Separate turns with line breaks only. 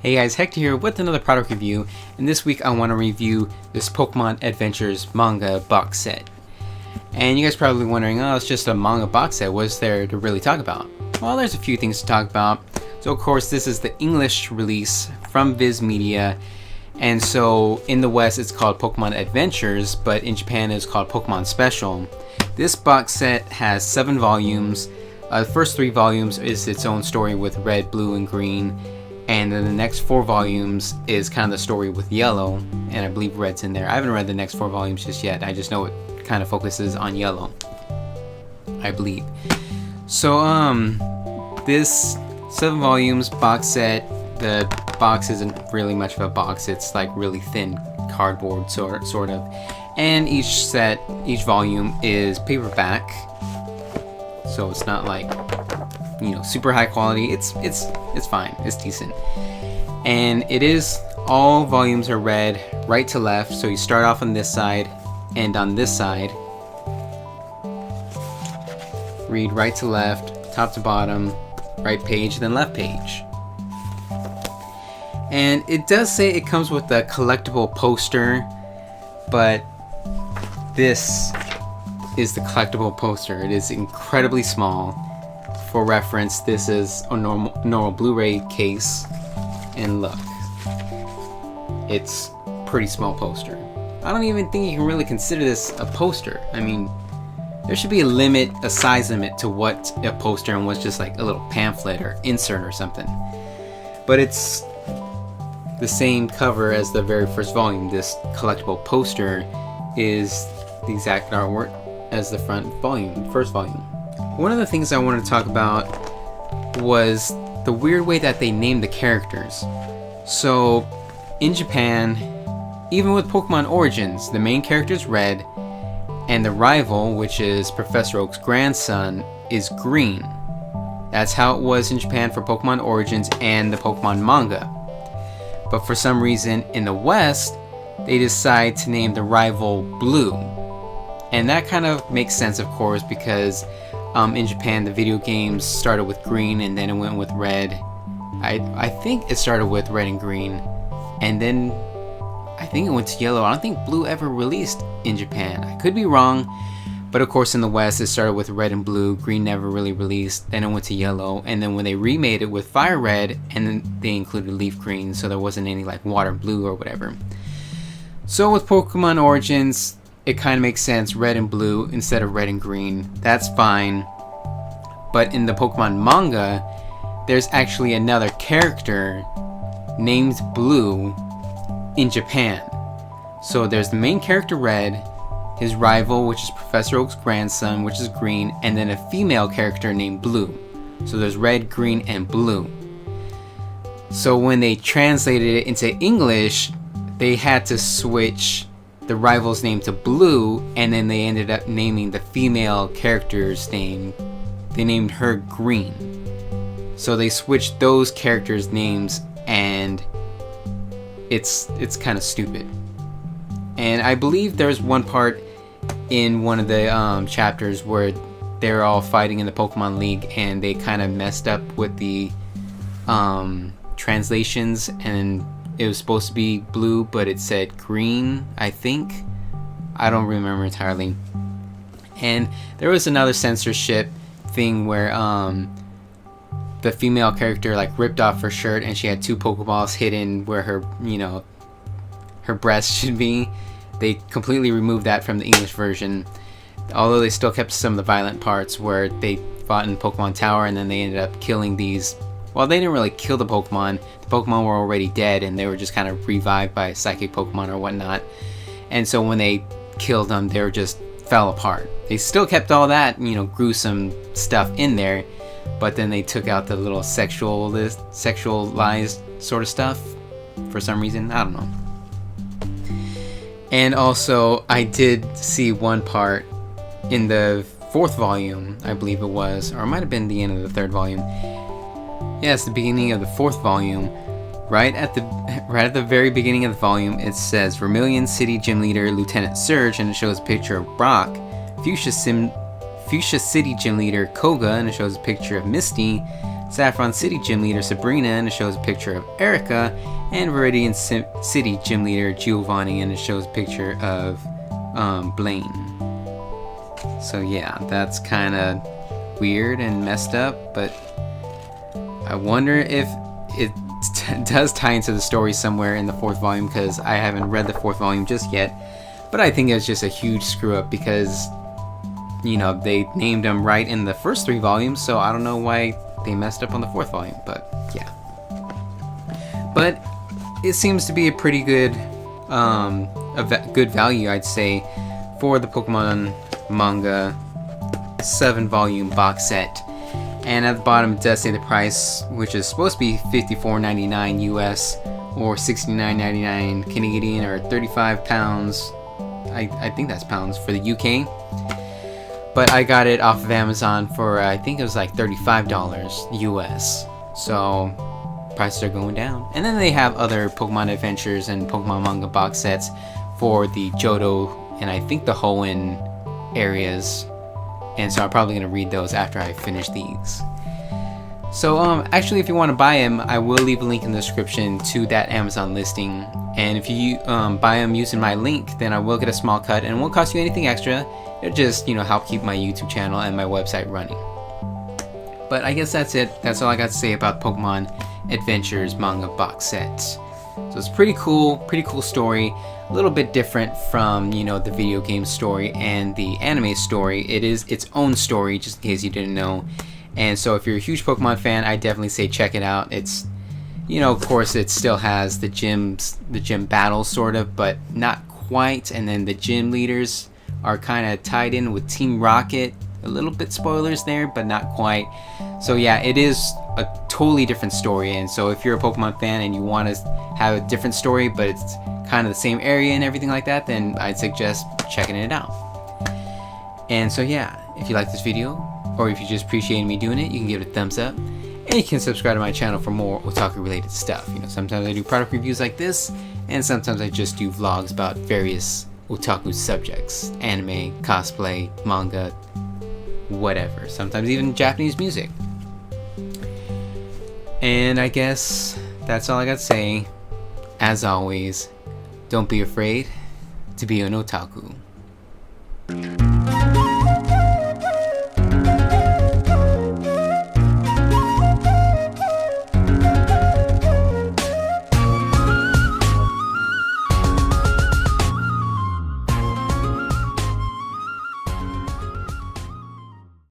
Hey guys, Hector here with another product review, and this week I want to review this Pokemon Adventures manga box set. And you guys probably wondering, oh, it's just a manga box set, what's there to really talk about? Well, there's a few things to talk about. So of course this is the English release from Viz Media, and so in the West it's called Pokemon Adventures, but in Japan it's called Pokemon Special. This box set has 7 volumes. The first 3 volumes is its own story with red, blue, and green. And then the next 4 volumes is kind of the story with yellow, and I believe red's in there. I haven't read the next 4 volumes just yet. I just know it kind of focuses on yellow, I believe. So this 7 volumes box set, the box isn't really much of a box. It's like really thin cardboard sort of. And each volume is paperback, so it's not like, you know, super high quality. It's fine, it's decent. And it is, all volumes are read right to left, so you start off on this side, and on this side read right to left, top to bottom, right page, then left page. And it does say it comes with a collectible poster, but this is the collectible poster. It is incredibly small. For reference, this is a normal Blu-ray case, and look, it's pretty small poster. I don't even think you can really consider this a poster. I mean, there should be a size limit to what a poster and what's just like a little pamphlet or insert or something. But it's the same cover as the very first volume. This collectible poster is the exact artwork as the first volume. One of the things I wanted to talk about was the weird way that they named the characters. So, in Japan, even with Pokemon Origins, the main character is red, and the rival, which is Professor Oak's grandson, is green. That's how it was in Japan for Pokemon Origins and the Pokemon manga. But for some reason, in the West, they decide to name the rival blue. And that kind of makes sense, of course, because in Japan, the video games started with green and then it went with red. I think it started with red and green, and then I think it went to yellow. I don't think blue ever released in Japan. I could be wrong, but of course in the West it started with red and blue. Green never really released. Then it went to yellow, and then when they remade it with fire red, and then they included leaf green, so there wasn't any like water blue or whatever. So with Pokemon Origins, it kind of makes sense, red and blue instead of red and green. That's fine. But in the Pokemon manga, there's actually another character named Blue in Japan. So there's the main character red, his rival, which is Professor Oak's grandson, which is green, and then a female character named Blue. So there's red, green, and blue. So when they translated it into English, they had to switch the rival's name to Blue, and then they ended up naming the female character's name. They named her Green. So they switched those characters' names, and it's kind of stupid. And I believe there's one part in one of the chapters where they're all fighting in the Pokemon League, and they kind of messed up with the translations, and it was supposed to be blue, but it said green, I think. I don't remember entirely. And there was another censorship thing where the female character like ripped off her shirt, and she had 2 Pokeballs hidden where her, you know, her breast should be. They completely removed that from the English version, although they still kept some of the violent parts where they fought in Pokemon Tower, and then they ended up killing these. Well, they didn't really kill the Pokemon. The Pokemon were already dead, and they were just kind of revived by psychic Pokemon or whatnot. And so when they killed them, they were just fell apart. They still kept all that, you know, gruesome stuff in there, but then they took out the little sexualized sort of stuff for some reason. I don't know. And also, I did see one part in the 4th volume, I believe it was, or it might have been the end of the 3rd volume. Yeah, it's the beginning of the 4th volume. Right at the very beginning of the volume, it says Vermilion City Gym Leader Lieutenant Surge, and it shows a picture of Brock. Fuchsia City Gym Leader Koga, and it shows a picture of Misty. Saffron City gym leader Sabrina, and it shows a picture of Erica, and Viridian City gym leader Giovanni, and it shows a picture of Blaine. So yeah, that's kind of weird and messed up, but I wonder if it does tie into the story somewhere in the 4th volume, because I haven't read the 4th volume just yet. But I think it's just a huge screw up because, you know, they named them right in the first 3 volumes, so I don't know why they messed up on the 4th volume, but yeah. But it seems to be a pretty good, good value, I'd say, for the Pokemon Manga 7-volume box set. And at the bottom it does say the price, which is supposed to be $54.99 US or $69.99 Canadian or 35 pounds. I think that's pounds for the UK. But I got it off of Amazon for I think it was like $35 US. So prices are going down. And then they have other Pokemon Adventures and Pokemon Manga box sets for the Johto and I think the Hoenn areas. And so I'm probably going to read those after I finish these. So actually, if you want to buy them, I will leave a link in the description to that Amazon listing. And if you buy them using my link, then I will get a small cut, and it won't cost you anything extra. It'll just, you know, help keep my YouTube channel and my website running. But I guess that's it. That's all I got to say about Pokemon Adventures manga box sets. So it's pretty cool story. A little bit different from, you know, the video game story and the anime story. It is its own story, just in case you didn't know. And so if you're a huge Pokemon fan, I definitely say check it out. It's, you know, of course it still has the gym battles sort of, but not quite. And then the gym leaders are kind of tied in with Team Rocket. A little bit spoilers there, but not quite. So yeah, it is a totally different story. And so if you're a Pokemon fan and you want to have a different story, but it's kind of the same area and everything like that, then I'd suggest checking it out. And so yeah, if you like this video, or if you just appreciate me doing it, you can give it a thumbs up, and you can subscribe to my channel for more otaku related stuff. You know, sometimes I do product reviews like this, and sometimes I just do vlogs about various otaku subjects, anime, cosplay, manga, whatever, sometimes even Japanese music. And I guess that's all I got to say. As always, don't be afraid to be an otaku.